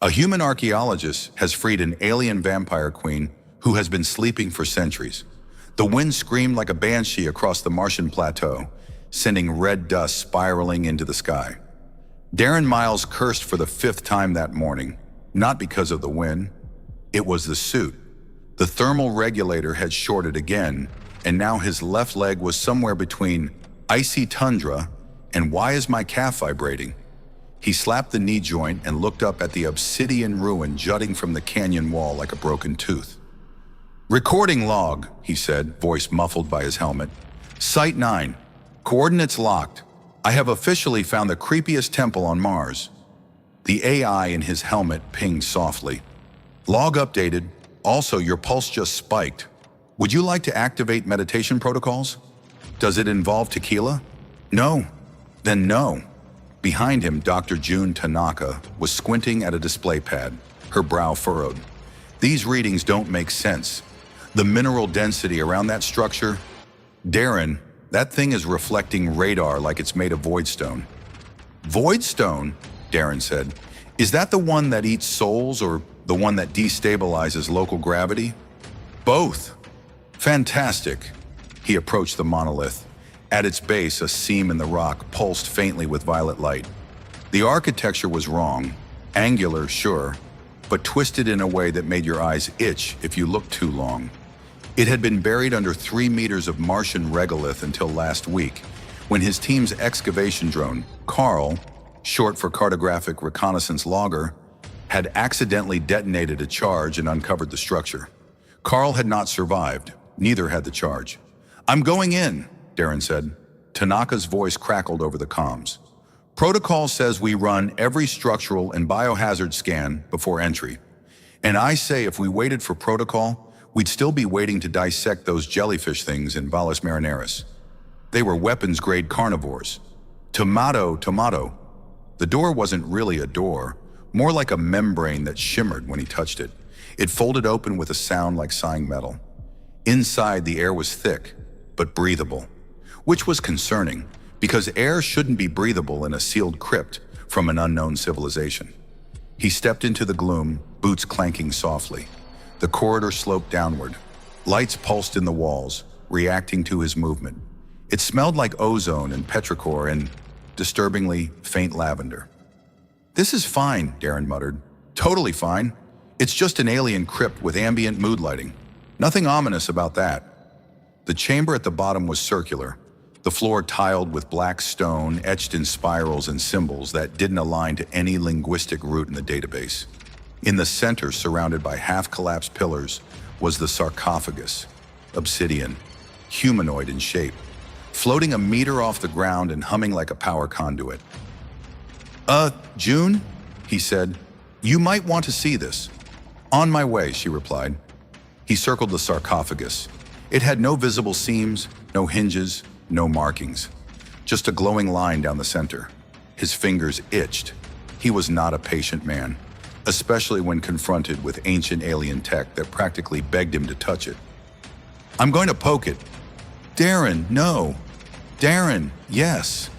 A human archaeologist has freed an alien vampire queen who has been sleeping for centuries. The wind screamed like a banshee across the Martian plateau, sending red dust spiraling into the sky. Darren Miles cursed for the 5th time that morning, not because of the wind. It was the suit. The thermal regulator had shorted again, and now his left leg was somewhere between icy tundra and why is my calf vibrating? He slapped the knee joint and looked up at the obsidian ruin jutting from the canyon wall like a broken tooth. "Recording log," he said, voice muffled by his helmet. "Site 9. Coordinates locked. I have officially found the creepiest temple on Mars." The AI in his helmet pinged softly. "Log updated. Also, your pulse just spiked. Would you like to activate meditation protocols? Does it involve tequila? No? Then no." Behind him, Dr. June Tanaka was squinting at a display pad, her brow furrowed. "These readings don't make sense. The mineral density around that structure? Darren, that thing is reflecting radar like it's made of voidstone." "Voidstone?" Darren said. "Is that the one that eats souls or the one that destabilizes local gravity?" "Both." "Fantastic." He approached the monolith. At its base, a seam in the rock pulsed faintly with violet light. The architecture was wrong, angular, sure, but twisted in a way that made your eyes itch if you looked too long. It had been buried under 3 meters of Martian regolith until last week, when his team's excavation drone, Carl, short for Cartographic Reconnaissance Logger, had accidentally detonated a charge and uncovered the structure. Carl had not survived, neither had the charge. "I'm going in," Darren said. Tanaka's voice crackled over the comms. "Protocol says we run every structural and biohazard scan before entry. And I say if we waited for protocol, we'd still be waiting to dissect those jellyfish things in Valles Marineris. They were weapons-grade carnivores. Tomato, tomato." The door wasn't really a door, more like a membrane that shimmered when he touched it. It folded open with a sound like sighing metal. Inside, the air was thick, but breathable, which was concerning, because air shouldn't be breathable in a sealed crypt from an unknown civilization. He stepped into the gloom, boots clanking softly. The corridor sloped downward. Lights pulsed in the walls, reacting to his movement. It smelled like ozone and petrichor and, disturbingly, faint lavender. "This is fine," Darren muttered. "Totally fine. It's just an alien crypt with ambient mood lighting. Nothing ominous about that." The chamber at the bottom was circular, the floor tiled with black stone etched in spirals and symbols that didn't align to any linguistic root in the database. In the center, surrounded by half-collapsed pillars, was the sarcophagus, obsidian, humanoid in shape, floating a meter off the ground and humming like a power conduit. June?" he said. "You might want to see this." "On my way," she replied. He circled the sarcophagus. It had no visible seams, no hinges, no markings. Just a glowing line down the center. His fingers itched. He was not a patient man, especially when confronted with ancient alien tech that practically begged him to touch it. "I'm going to poke it." "Darren, no." "Darren, yes."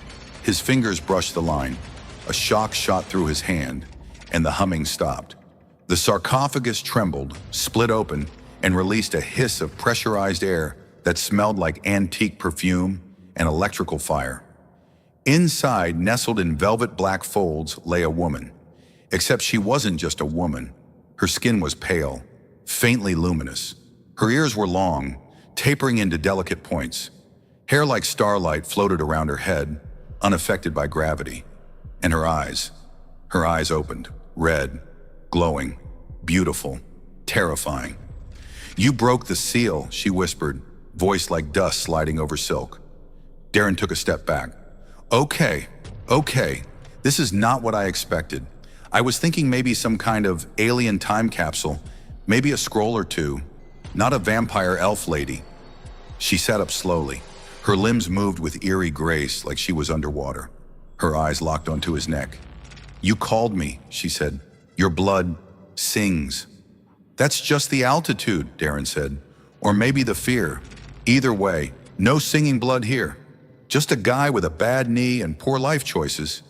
His fingers brushed the line. A shock shot through his hand, and the humming stopped. The sarcophagus trembled, split open, and released a hiss of pressurized air that smelled like antique perfume and electrical fire. Inside, nestled in velvet black folds, lay a woman. Except she wasn't just a woman. Her skin was pale, faintly luminous. Her ears were long, tapering into delicate points. Hair like starlight floated around her head, unaffected by gravity. And her eyes opened, red, glowing, beautiful, terrifying. "You broke the seal," she whispered, voice like dust sliding over silk. Darren took a step back. Okay, this is not what I expected. I was thinking maybe some kind of alien time capsule, maybe a scroll or two, not a vampire elf lady." She sat up slowly. Her limbs moved with eerie grace like she was underwater. Her eyes locked onto his neck. "You called me," she said. "Your blood sings." "That's just the altitude," Darren said. "Or maybe the fear. Either way, no singing blood here. Just a guy with a bad knee and poor life choices."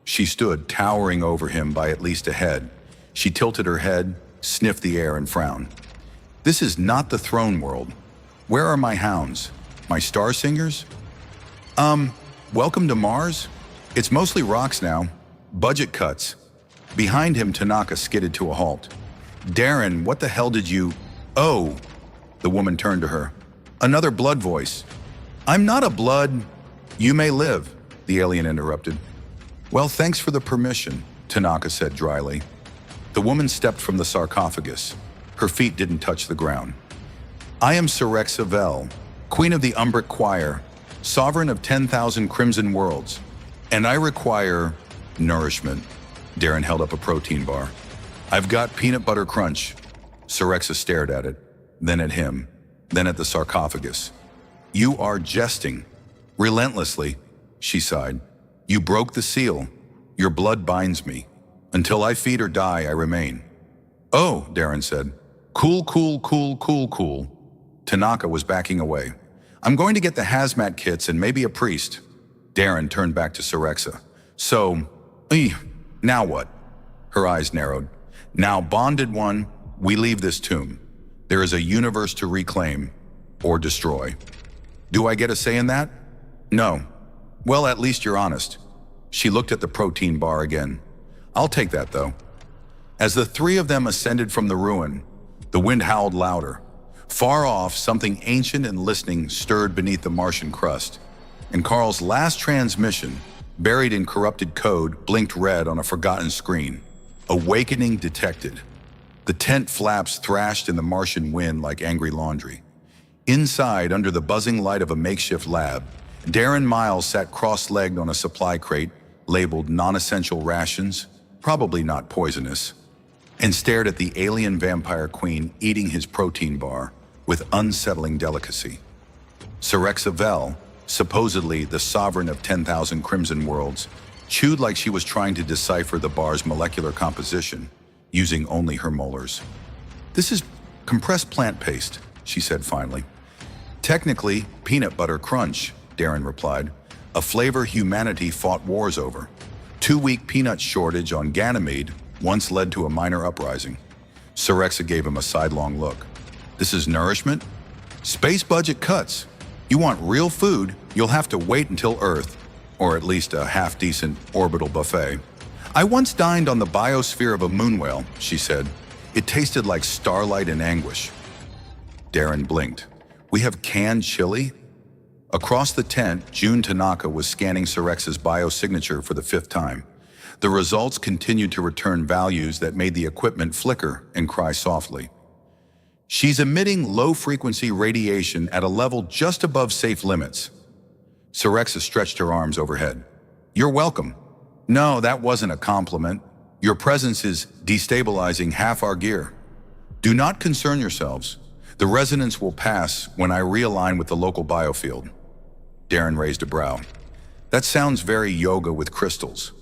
She stood towering over him by at least a head. She tilted her head, sniffed the air, and frowned. This is not the throne world. Where are my hounds? My star singers? Welcome to Mars? It's mostly rocks now. Budget cuts. Behind him, Tanaka skidded to a halt. Darren, what the hell did you... Oh, the woman turned to her. Another blood voice. I'm not a blood... You may live, the alien interrupted. Well, thanks for the permission, Tanaka said dryly. The woman stepped from the sarcophagus. Her feet didn't touch the ground. I am Cerexa Vel, Queen of the Umbric Choir, Sovereign of 10,000 Crimson Worlds, and I require nourishment. Darren held up a protein bar. I've got peanut butter crunch. Cerexa stared at it, then at him, then at the sarcophagus. You are jesting. Relentlessly, she sighed. You broke the seal. Your blood binds me. Until I feed or die, I remain. Oh, Darren said. Cool, cool, cool, cool, cool. Tanaka was backing away. I'm going to get the hazmat kits and maybe a priest. Darren turned back to Cerexa. So, now what? Her eyes narrowed. Now, bonded one, we leave this tomb. There is a universe to reclaim or destroy. Do I get a say in that? No. Well, at least you're honest. She looked at the protein bar again. I'll take that, though. As the three of them ascended from the ruin, the wind howled louder. Far off, something ancient and listening stirred beneath the Martian crust, and Carl's last transmission, buried in corrupted code, blinked red on a forgotten screen. Awakening detected. The tent flaps thrashed in the Martian wind like angry laundry. Inside, under the buzzing light of a makeshift lab, Darren Miles sat cross-legged on a supply crate labeled non-essential rations, probably not poisonous, and stared at the alien vampire queen eating his protein bar with unsettling delicacy. Cerexa Vel, supposedly the sovereign of 10,000 Crimson Worlds, chewed like she was trying to decipher the bar's molecular composition, using only her molars. This is compressed plant paste, she said finally. Technically, peanut butter crunch, Darren replied, a flavor humanity fought wars over. 2-week peanut shortage on Ganymede once led to a minor uprising. Cerexa gave him a sidelong look. This is nourishment? Space budget cuts. You want real food, you'll have to wait until Earth, or at least a half-decent orbital buffet. I once dined on the biosphere of a moon whale, she said. It tasted like starlight and anguish. Darren blinked. We have canned chili? Across the tent, June Tanaka was scanning Cerexa's biosignature for the 5th time. The results continued to return values that made the equipment flicker and cry softly. She's emitting low-frequency radiation at a level just above safe limits. Cerexa stretched her arms overhead. You're welcome. No, that wasn't a compliment. Your presence is destabilizing half our gear. Do not concern yourselves. The resonance will pass when I realign with the local biofield. Darren raised a brow. That sounds very yoga with crystals.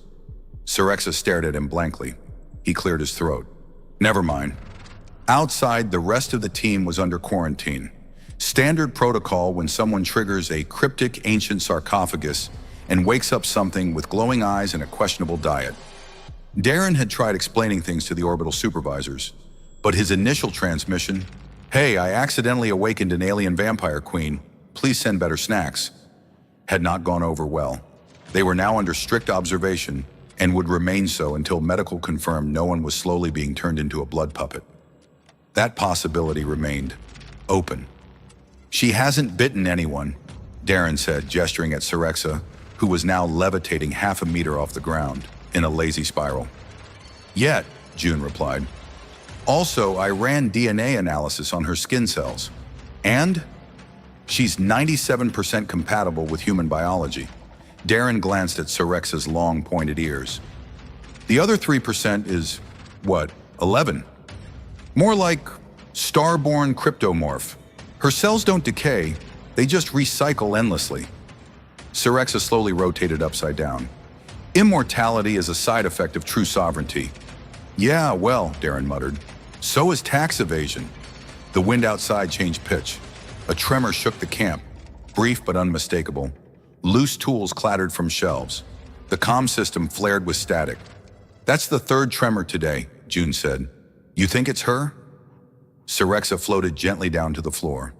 Cerexa stared at him blankly. He cleared his throat. Never mind. Outside, the rest of the team was under quarantine. Standard protocol when someone triggers a cryptic ancient sarcophagus and wakes up something with glowing eyes and a questionable diet. Darren had tried explaining things to the orbital supervisors, but his initial transmission, "Hey, I accidentally awakened an alien vampire queen. Please send better snacks," had not gone over well. They were now under strict observation and would remain so until medical confirmed no one was slowly being turned into a blood puppet. That possibility remained open. She hasn't bitten anyone, Darren said, gesturing at Cerexa, who was now levitating half a meter off the ground in a lazy spiral. Yet, June replied. Also, I ran DNA analysis on her skin cells. And she's 97% compatible with human biology. Darren glanced at Cerexa's long, pointed ears. The other 3% is, what, 11? More like star-born cryptomorph. Her cells don't decay, they just recycle endlessly. Cerexa slowly rotated upside down. Immortality is a side effect of true sovereignty. Yeah, well, Darren muttered. So is tax evasion. The wind outside changed pitch. A tremor shook the camp, brief but unmistakable. Loose tools clattered from shelves. The comm system flared with static. That's the 3rd tremor today, June said. You think it's her? Syrexa floated gently down to the floor.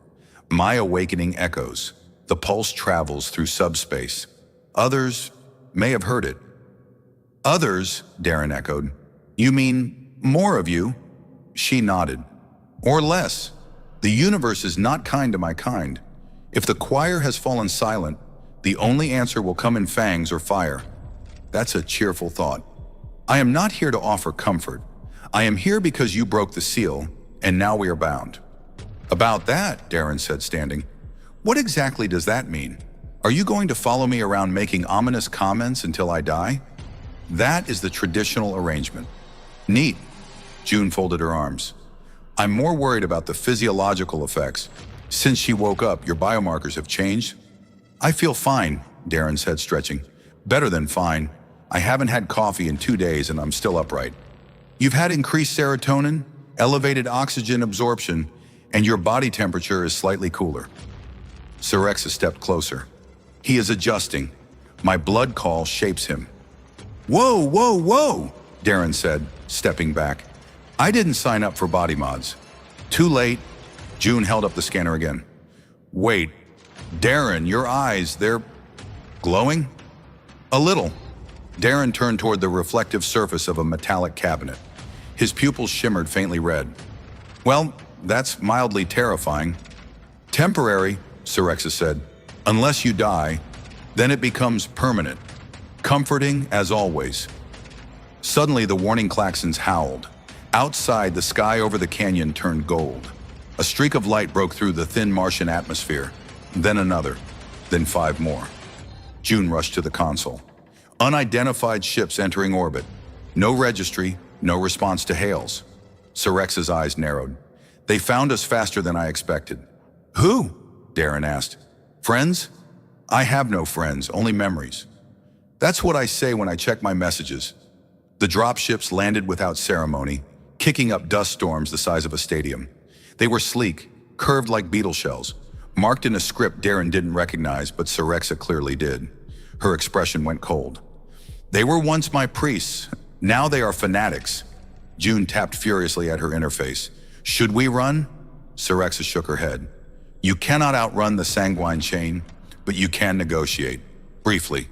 My awakening echoes. The pulse travels through subspace. Others may have heard it. Others, Darren echoed. You mean more of you? She nodded. Or less. The universe is not kind to my kind. If the choir has fallen silent, the only answer will come in fangs or fire. That's a cheerful thought. I am not here to offer comfort. I am here because you broke the seal, and now we are bound. About that, Darren said, standing. What exactly does that mean? Are you going to follow me around making ominous comments until I die? That is the traditional arrangement. Neat. June folded her arms. I'm more worried about the physiological effects. Since she woke up, your biomarkers have changed? I feel fine, Darren said, stretching. Better than fine. I haven't had coffee in 2 days and I'm still upright. You've had increased serotonin, elevated oxygen absorption, and your body temperature is slightly cooler. Syrexa stepped closer. He is adjusting. My blood call shapes him. Whoa, whoa, whoa, Darren said, stepping back. I didn't sign up for body mods. Too late. June held up the scanner again. Wait, Darren, your eyes, they're glowing? A little. Darren turned toward the reflective surface of a metallic cabinet. His pupils shimmered faintly red. Well, that's mildly terrifying. Temporary, Syrexa said. Unless you die, then it becomes permanent. Comforting as always. Suddenly, the warning klaxons howled. Outside, the sky over the canyon turned gold. A streak of light broke through the thin Martian atmosphere. Then another. Then 5 more. June rushed to the console. Unidentified ships entering orbit. No registry, no response to hails. Syrexa's eyes narrowed. They found us faster than I expected. Who? Darren asked. Friends? I have no friends, only memories. That's what I say when I check my messages. The dropships landed without ceremony, kicking up dust storms the size of a stadium. They were sleek, curved like beetle shells, marked in a script Darren didn't recognize, but Syrexa clearly did. Her expression went cold. They were once my priests. Now they are fanatics. June tapped furiously at her interface. Should we run? Syrexa shook her head. You cannot outrun the sanguine chain, but you can negotiate. Briefly.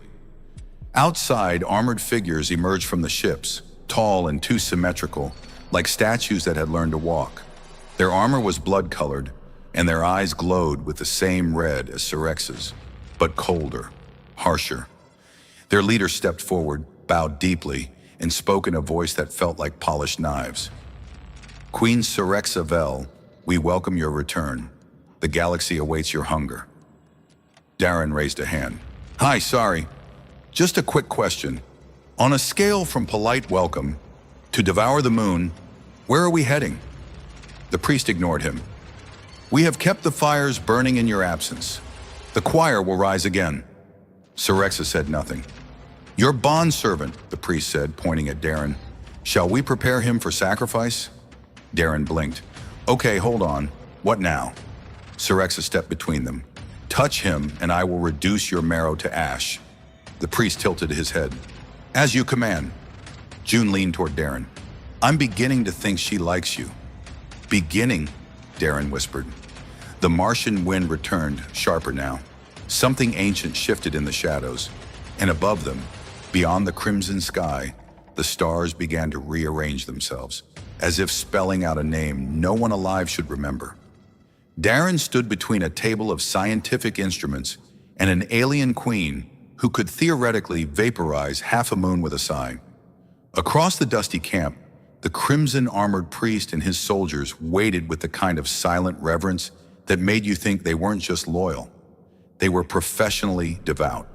Outside, armored figures emerged from the ships, tall and too symmetrical, like statues that had learned to walk. Their armor was blood-colored, and their eyes glowed with the same red as Syrexa's, but colder, harsher. Their leader stepped forward, bowed deeply, and spoke in a voice that felt like polished knives. Queen Syrexa Vel, we welcome your return. The galaxy awaits your hunger. Darren raised a hand. Hi, sorry. Just a quick question. On a scale from polite welcome to devour the moon, where are we heading? The priest ignored him. We have kept the fires burning in your absence. The choir will rise again. Syrexa said nothing. Your bondservant, the priest said, pointing at Darren. Shall we prepare him for sacrifice? Darren blinked. Okay, hold on. What now? Syrexa stepped between them. Touch him, and I will reduce your marrow to ash. The priest tilted his head. As you command. June leaned toward Darren. I'm beginning to think she likes you. Beginning, Darren whispered. The Martian wind returned, sharper now. Something ancient shifted in the shadows, and above them, beyond the crimson sky, the stars began to rearrange themselves, as if spelling out a name no one alive should remember. Darren stood between a table of scientific instruments and an alien queen who could theoretically vaporize half a moon with a sigh. Across the dusty camp, the crimson-armored priest and his soldiers waited with the kind of silent reverence that made you think they weren't just loyal. They were professionally devout.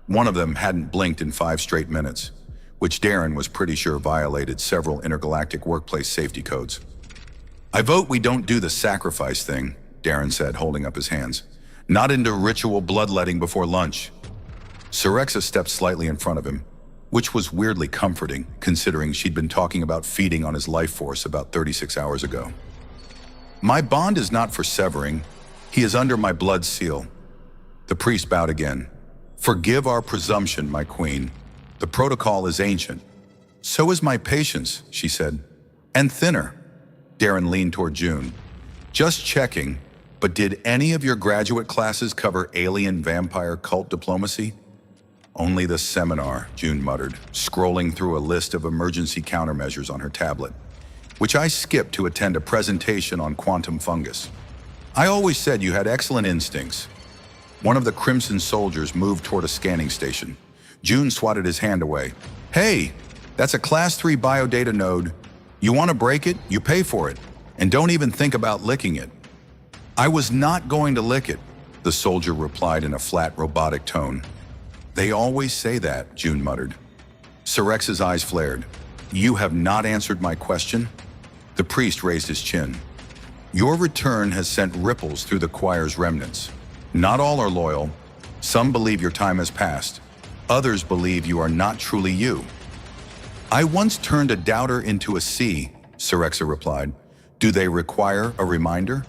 One of them hadn't blinked in 5 straight minutes, which Darren was pretty sure violated several intergalactic workplace safety codes. I vote we don't do the sacrifice thing, Darren said, holding up his hands. Not into ritual bloodletting before lunch. Syrexa stepped slightly in front of him, which was weirdly comforting, considering she'd been talking about feeding on his life force about 36 hours ago. My bond is not for severing. He is under my blood seal. The priest bowed again. Forgive our presumption, my queen. The protocol is ancient. So is my patience, she said. And thinner. Darren leaned toward June. Just checking, but did any of your graduate classes cover alien vampire cult diplomacy? Only the seminar, June muttered, scrolling through a list of emergency countermeasures on her tablet, which I skipped to attend a presentation on quantum fungus. I always said you had excellent instincts. One of the Crimson soldiers moved toward a scanning station. June swatted his hand away. Hey, that's a Class 3 biodata node. You want to break it, you pay for it. And don't even think about licking it. I was not going to lick it, the soldier replied in a flat, robotic tone. They always say that, June muttered. Sirex's eyes flared. You have not answered my question? The priest raised his chin. Your return has sent ripples through the choir's remnants. Not all are loyal. Some believe your time has passed. Others believe you are not truly you. I once turned a doubter into a C, Sirexa replied. Do they require a reminder?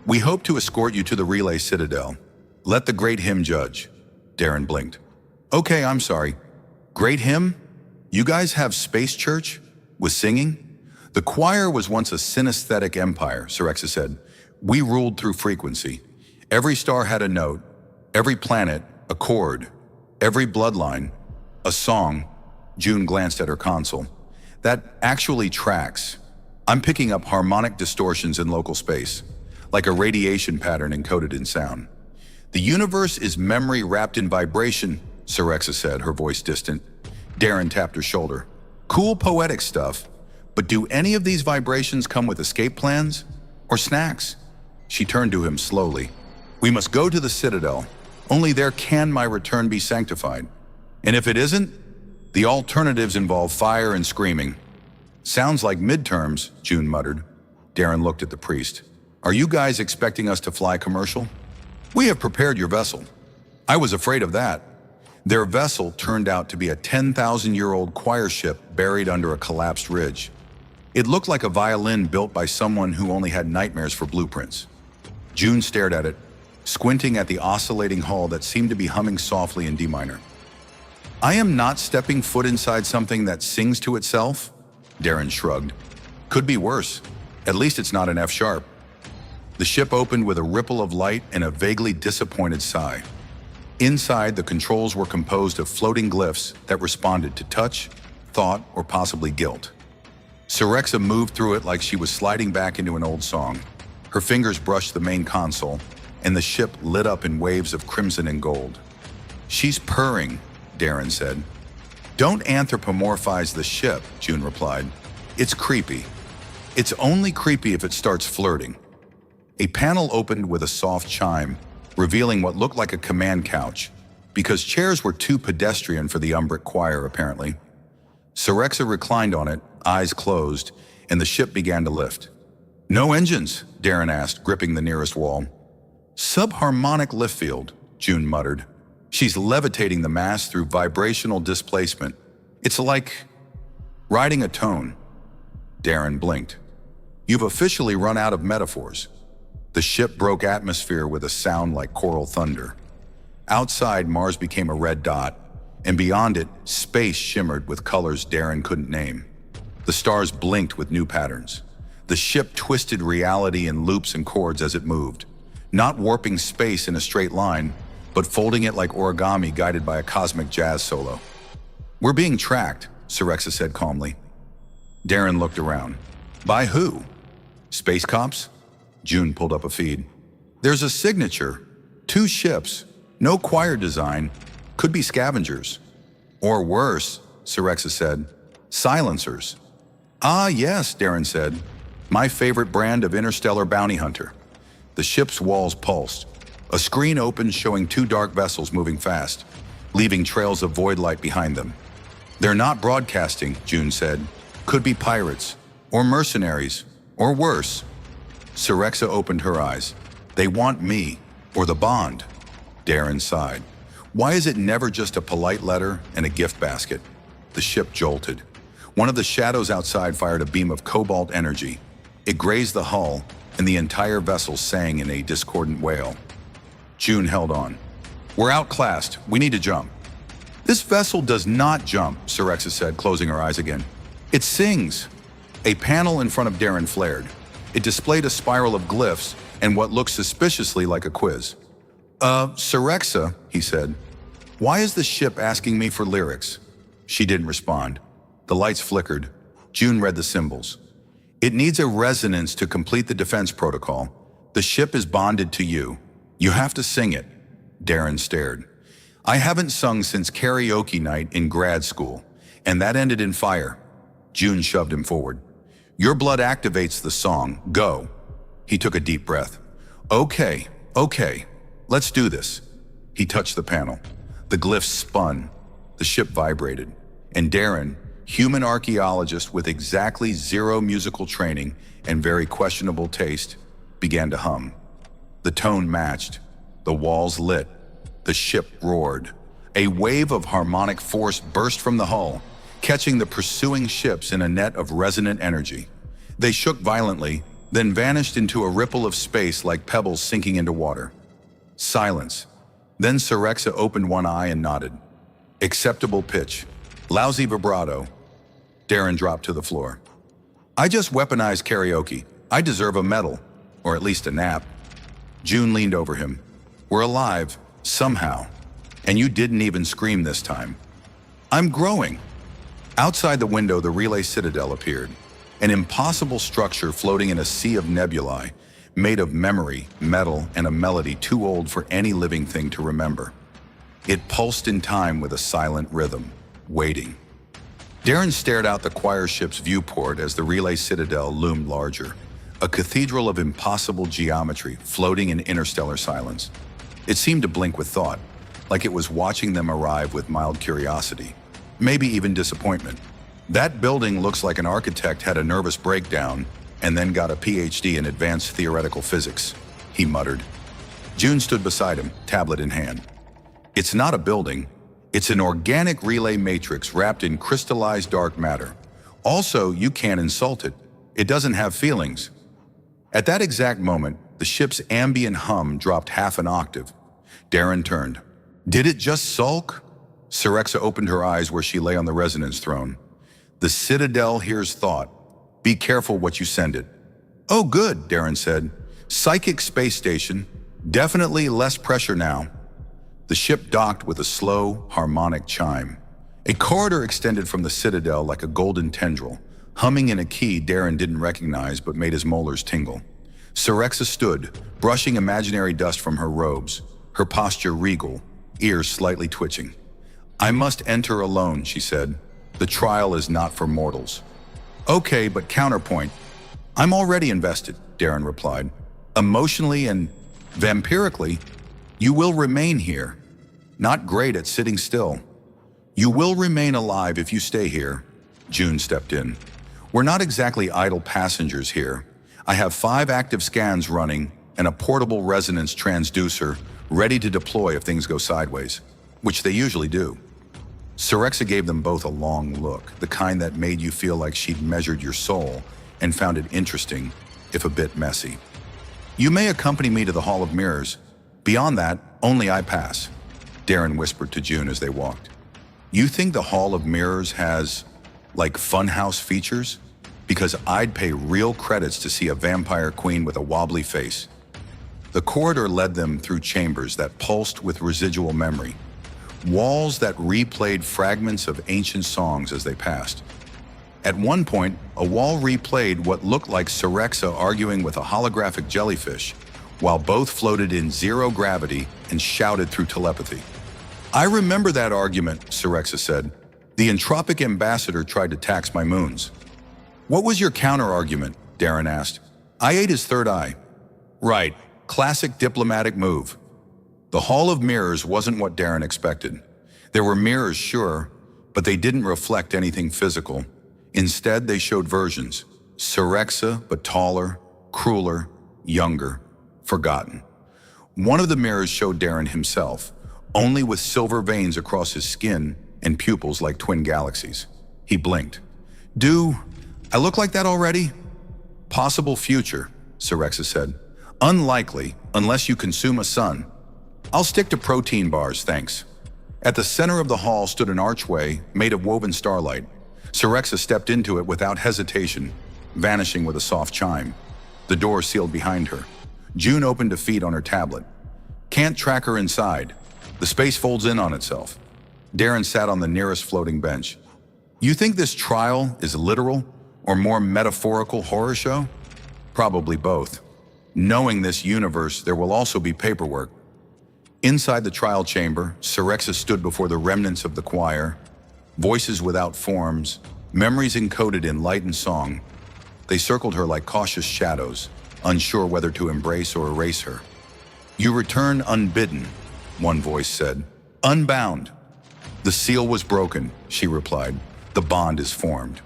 We hope to escort you to the relay citadel. Let the great hymn judge. Darren blinked. Okay, I'm sorry. Great hymn? You guys have space church? With singing? The choir was once a synesthetic empire, Sirexa said. We ruled through frequency. Every star had a note, every planet a chord, every bloodline a song. June glanced at her console. That actually tracks. I'm picking up harmonic distortions in local space, like a radiation pattern encoded in sound. The universe is memory wrapped in vibration, Sirexa said, her voice distant. Darren tapped her shoulder. Cool poetic stuff, but do any of these vibrations come with escape plans? Or snacks? She turned to him slowly. We must go to the citadel. Only there can my return be sanctified. And if it isn't, the alternatives involve fire and screaming. Sounds like midterms, June muttered. Darren looked at the priest. Are you guys expecting us to fly commercial? We have prepared your vessel. I was afraid of that. Their vessel turned out to be a 10,000-year-old choir ship buried under a collapsed ridge. It looked like a violin built by someone who only had nightmares for blueprints. June stared at it, squinting at the oscillating hull that seemed to be humming softly in D minor. I am not stepping foot inside something that sings to itself, Darren shrugged. Could be worse. At least it's not an F sharp. The ship opened with a ripple of light and a vaguely disappointed sigh. Inside, the controls were composed of floating glyphs that responded to touch, thought, or possibly guilt. Sirexa moved through it like she was sliding back into an old song. Her fingers brushed the main console, and the ship lit up in waves of crimson and gold. She's purring, Darren said. Don't anthropomorphize the ship, June replied. It's creepy. It's only creepy if it starts flirting. A panel opened with a soft chime, revealing what looked like a command couch, because chairs were too pedestrian for the Umbric choir, apparently. Sirexa reclined on it, eyes closed, and the ship began to lift. No engines, Darren asked, gripping the nearest wall. Subharmonic lift field, June muttered. She's levitating the mast through vibrational displacement. It's like riding a tone. Darren blinked. You've officially run out of metaphors. The ship broke atmosphere with a sound like choral thunder. Outside, Mars became a red dot, and beyond it, space shimmered with colors Darren couldn't name. The stars blinked with new patterns. The ship twisted reality in loops and chords as it moved, not warping space in a straight line, but folding it like origami guided by a cosmic jazz solo. We're being tracked, Sirexa said calmly. Darren looked around. By who? Space cops? June pulled up a feed. There's a signature. 2 ships. No choir design. Could be scavengers. Or worse, Sirexa said. Silencers. Ah, yes, Darren said. My favorite brand of interstellar bounty hunter. The ship's walls pulsed. A screen opened showing 2 dark vessels moving fast, leaving trails of void light behind them. They're not broadcasting, June said. Could be pirates, or mercenaries, or worse. Sirexa opened her eyes. They want me, or the bond. Darren sighed. Why is it never just a polite letter and a gift basket? The ship jolted. One of the shadows outside fired a beam of cobalt energy. It grazed the hull, and the entire vessel sang in a discordant wail. June held on. We're outclassed. We need to jump. This vessel does not jump, Sirexa said, closing her eyes again. It sings. A panel in front of Darren flared. It displayed a spiral of glyphs and what looked suspiciously like a quiz. Sirexa, he said, why is the ship asking me for lyrics? She didn't respond. The lights flickered. June read the symbols. It needs a resonance to complete the defense protocol. The ship is bonded to you. You have to sing it. Darren stared. I haven't sung since karaoke night in grad school, and that ended in fire. June shoved him forward. Your blood activates the song. Go. He took a deep breath. Okay, let's do this. He touched the panel. The glyphs spun. The ship vibrated. And Darren, human archaeologist with exactly zero musical training and very questionable taste, began to hum. The tone matched. The walls lit. The ship roared. A wave of harmonic force burst from the hull, catching the pursuing ships in a net of resonant energy. They shook violently, then vanished into a ripple of space like pebbles sinking into water. Silence. Then Sirexa opened one eye and nodded. Acceptable pitch. Lousy vibrato. Darren dropped to the floor. I just weaponized karaoke. I deserve a medal, or at least a nap. June leaned over him. We're alive, somehow. And you didn't even scream this time. I'm growing. Outside the window, the relay citadel appeared. An impossible structure floating in a sea of nebulae, made of memory, metal, and a melody too old for any living thing to remember. It pulsed in time with a silent rhythm, waiting. Darren stared out the choir ship's viewport as the relay citadel loomed larger, a cathedral of impossible geometry floating in interstellar silence. It seemed to blink with thought, like it was watching them arrive with mild curiosity, maybe even disappointment. That building looks like an architect had a nervous breakdown and then got a PhD in advanced theoretical physics, he muttered. June stood beside him, tablet in hand. It's not a building. It's an organic relay matrix wrapped in crystallized dark matter. Also, you can't insult it. It doesn't have feelings. At that exact moment, the ship's ambient hum dropped half an octave. Darren turned. Did it just sulk? Sirexa opened her eyes where she lay on the resonance throne. The Citadel hears thought. Be careful what you send it. Oh, good, Darren said. Psychic space station. Definitely less pressure now. The ship docked with a slow, harmonic chime. A corridor extended from the Citadel like a golden tendril, humming in a key Darren didn't recognize but made his molars tingle. Sirexa stood, brushing imaginary dust from her robes, her posture regal, ears slightly twitching. I must enter alone, she said. The trial is not for mortals. Okay, but counterpoint. I'm already invested, Darren replied. Emotionally and vampirically, you will remain here. Not great at sitting still. You will remain alive if you stay here. June stepped in. We're not exactly idle passengers here. I have 5 active scans running and a portable resonance transducer ready to deploy if things go sideways, which they usually do. Sirexa gave them both a long look, the kind that made you feel like she'd measured your soul and found it interesting, if a bit messy. You may accompany me to the Hall of Mirrors. Beyond that, only I pass, Darren whispered to June as they walked. You think the Hall of Mirrors has, like, funhouse features? Because I'd pay real credits to see a vampire queen with a wobbly face. The corridor led them through chambers that pulsed with residual memory, walls that replayed fragments of ancient songs as they passed. At one point, a wall replayed what looked like Sirexa arguing with a holographic jellyfish, while both floated in zero gravity and shouted through telepathy. I remember that argument, Sirexa said. The entropic ambassador tried to tax my moons. What was your counter-argument? Darren asked. I ate his third eye. Right, classic diplomatic move. The Hall of Mirrors wasn't what Darren expected. There were mirrors, sure, but they didn't reflect anything physical. Instead, they showed versions. Sirexa, but taller, crueler, younger, forgotten. One of the mirrors showed Darren himself, only with silver veins across his skin and pupils like twin galaxies. He blinked. Do I look like that already? Possible future, Sirexa said. Unlikely, unless you consume a sun. I'll stick to protein bars, thanks. At the center of the hall stood an archway made of woven starlight. Syrexa stepped into it without hesitation, vanishing with a soft chime. The door sealed behind her. June opened a feed on her tablet. Can't track her inside. The space folds in on itself. Darren sat on the nearest floating bench. You think this trial is literal or more metaphorical horror show? Probably both. Knowing this universe, there will also be paperwork. Inside the trial chamber, Syrexa stood before the remnants of the choir, voices without forms, memories encoded in light and song. They circled her like cautious shadows, unsure whether to embrace or erase her. You return unbidden, one voice said. Unbound. The seal was broken, she replied. The bond is formed.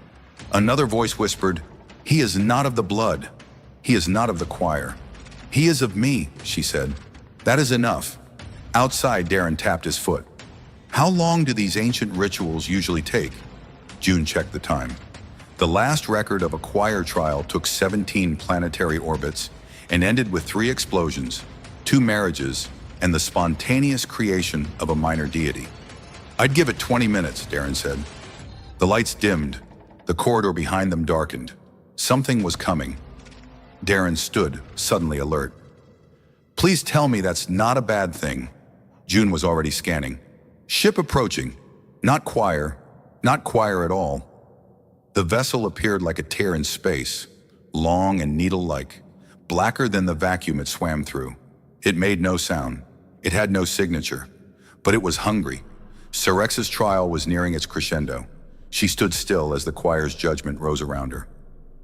Another voice whispered, he is not of the blood. He is not of the choir. He is of me, she said. That is enough. Outside, Darren tapped his foot. How long do these ancient rituals usually take? June checked the time. The last record of a choir trial took 17 planetary orbits and ended with 3 explosions, 2 marriages, and the spontaneous creation of a minor deity. I'd give it 20 minutes, Darren said. The lights dimmed. The corridor behind them darkened. Something was coming. Darren stood, suddenly alert. Please tell me that's not a bad thing. June was already scanning. Ship approaching. Not choir at all. The vessel appeared like a tear in space, long and needle-like, blacker than the vacuum it swam through. It made no sound. It had no signature, but it was hungry. Syrexa's trial was nearing its crescendo. She stood still as the choir's judgment rose around her.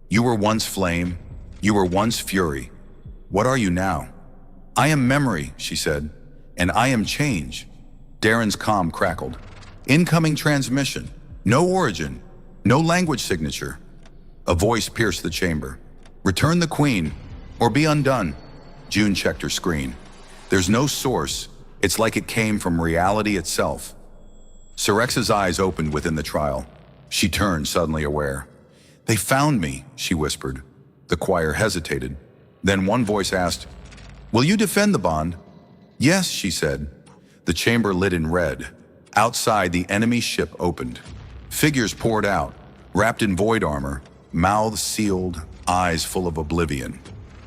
You were once flame. You were once fury. What are you now? I am memory, she said, and I am change. Darren's comm crackled. Incoming transmission. No origin. No language signature. A voice pierced the chamber. Return the queen, or be undone. June checked her screen. There's no source. It's like it came from reality itself. Syrexa's eyes opened within the trial. She turned, suddenly aware. They found me, she whispered. The choir hesitated. Then one voice asked, will you defend the bond? Yes, she said. The chamber lit in red. Outside, the enemy ship opened. Figures poured out, wrapped in void armor, mouths sealed, eyes full of oblivion.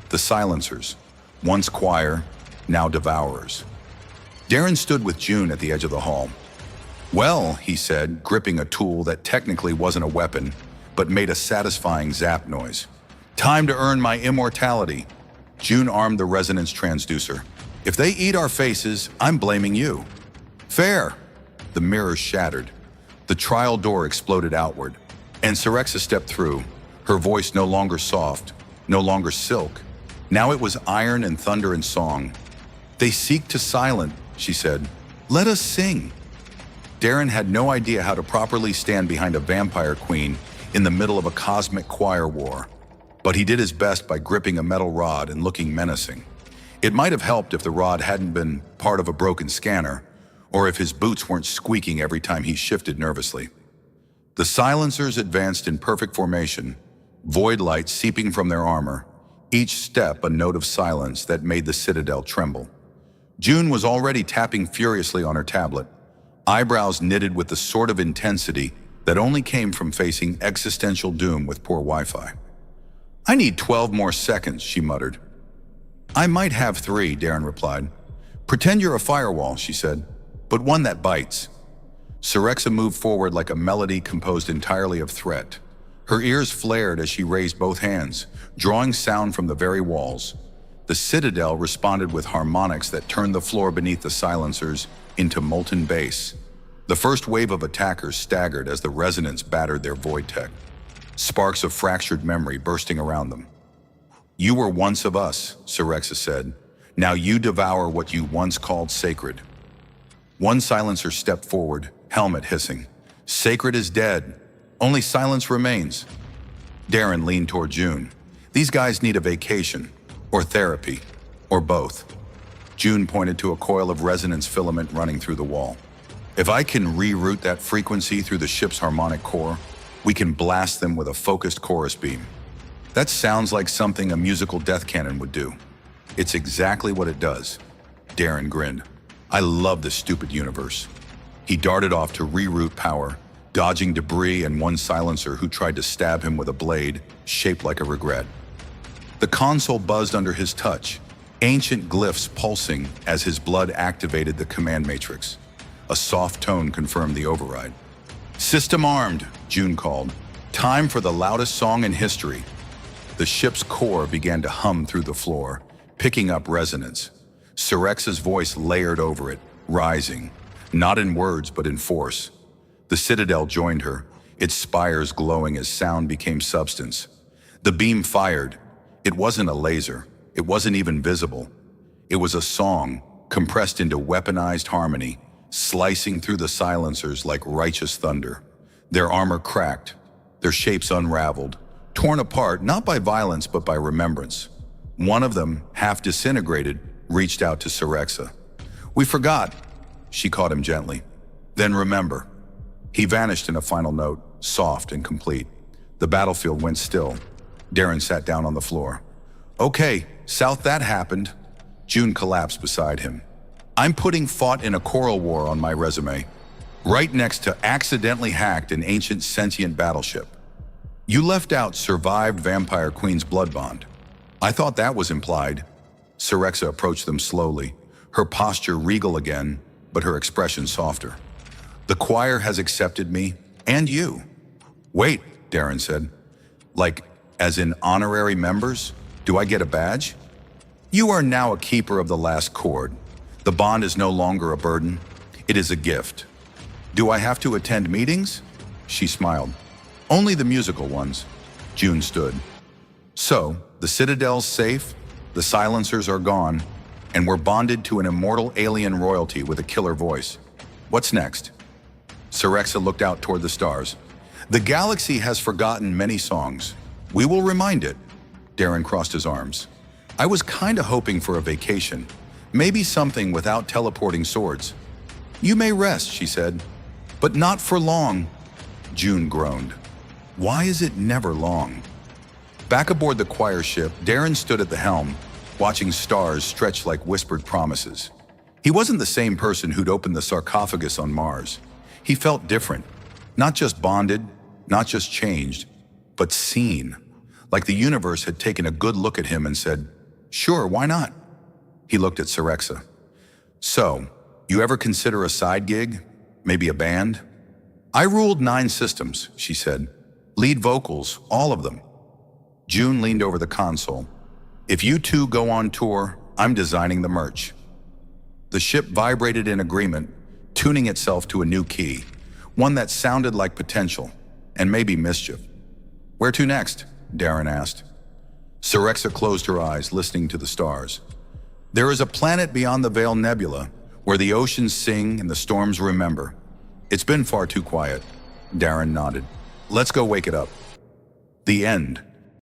The silencers, once choir, now devourers. Darren stood with June at the edge of the hall. Well, he said, gripping a tool that technically wasn't a weapon, but made a satisfying zap noise. Time to earn my immortality. June armed the resonance transducer. If they eat our faces, I'm blaming you. Fair. The mirrors shattered. The trial door exploded outward, and Syrexa stepped through, her voice no longer soft, no longer silk. Now it was iron and thunder and song. They seek to silence, she said. Let us sing. Darren had no idea how to properly stand behind a vampire queen in the middle of a cosmic choir war, but he did his best by gripping a metal rod and looking menacing. It might have helped if the rod hadn't been part of a broken scanner, or if his boots weren't squeaking every time he shifted nervously. The silencers advanced in perfect formation, void light seeping from their armor, each step a note of silence that made the citadel tremble. June was already tapping furiously on her tablet, eyebrows knitted with the sort of intensity that only came from facing existential doom with poor Wi-Fi. I need 12 more seconds, she muttered. I might have 3, Darren replied. Pretend you're a firewall, she said, but one that bites. Syrexa moved forward like a melody composed entirely of threat. Her ears flared as she raised both hands, drawing sound from the very walls. The citadel responded with harmonics that turned the floor beneath the silencers into molten bass. The first wave of attackers staggered as the resonance battered their void tech, sparks of fractured memory bursting around them. You were once of us, Syrexa said. Now you devour what you once called sacred. One silencer stepped forward, helmet hissing. Sacred is dead. Only silence remains. Darren leaned toward June. These guys need a vacation, or therapy, or both. June pointed to a coil of resonance filament running through the wall. If I can reroute that frequency through the ship's harmonic core, we can blast them with a focused chorus beam. That sounds like something a musical death cannon would do. It's exactly what it does. Darren grinned. I love this stupid universe. He darted off to reroute power, dodging debris and one silencer who tried to stab him with a blade shaped like a regret. The console buzzed under his touch, ancient glyphs pulsing as his blood activated the command matrix. A soft tone confirmed the override. "System armed," June called. "Time for the loudest song in history." The ship's core began to hum through the floor, picking up resonance. Sirexa's voice layered over it, rising, not in words but in force. The Citadel joined her, its spires glowing as sound became substance. The beam fired. It wasn't a laser. It wasn't even visible. It was a song, compressed into weaponized harmony, slicing through the silencers like righteous thunder. Their armor cracked, their shapes unraveled, torn apart not by violence but by remembrance. One of them, half disintegrated, reached out to Sirexa. "We forgot." She caught him gently. "Then remember." He vanished in a final note, soft and complete. The battlefield went still. Darren sat down on the floor. "Okay, South, that happened." June collapsed beside him. "I'm putting fought in a coral war on my resume, right next to accidentally hacked an ancient sentient battleship. You left out survived Vampire Queen's blood bond. I thought that was implied." Sirexa approached them slowly, her posture regal again, but her expression softer. "The choir has accepted me, and you." "Wait," Darren said. "Like, as in honorary members? Do I get a badge?" "You are now a keeper of the last chord. The bond is no longer a burden. It is a gift." "Do I have to attend meetings?" She smiled. "Only the musical ones." June stood. "So, the Citadel's safe, the silencers are gone, and we're bonded to an immortal alien royalty with a killer voice. What's next?" Sirexa looked out toward the stars. "The galaxy has forgotten many songs. We will remind it." Darren crossed his arms. "I was kinda hoping for a vacation. Maybe something without teleporting swords." "You may rest," she said. "But not for long." June groaned. "Why is it never long?" Back aboard the choir ship, Darren stood at the helm, watching stars stretch like whispered promises. He wasn't the same person who'd opened the sarcophagus on Mars. He felt different. Not just bonded, not just changed, but seen. Like the universe had taken a good look at him and said, "Sure, why not?" He looked at Sirexa. "So, you ever consider a side gig? Maybe a band?" "I ruled 9 systems," she said. "Lead vocals, all of them." June leaned over the console. "If you two go on tour, I'm designing the merch." The ship vibrated in agreement, tuning itself to a new key, one that sounded like potential, and maybe mischief. "Where to next?" Darren asked. Sirexa closed her eyes, listening to the stars. "There is a planet beyond the Veil Nebula, where the oceans sing and the storms remember. It's been far too quiet." Darren nodded. "Let's go wake it up." The end.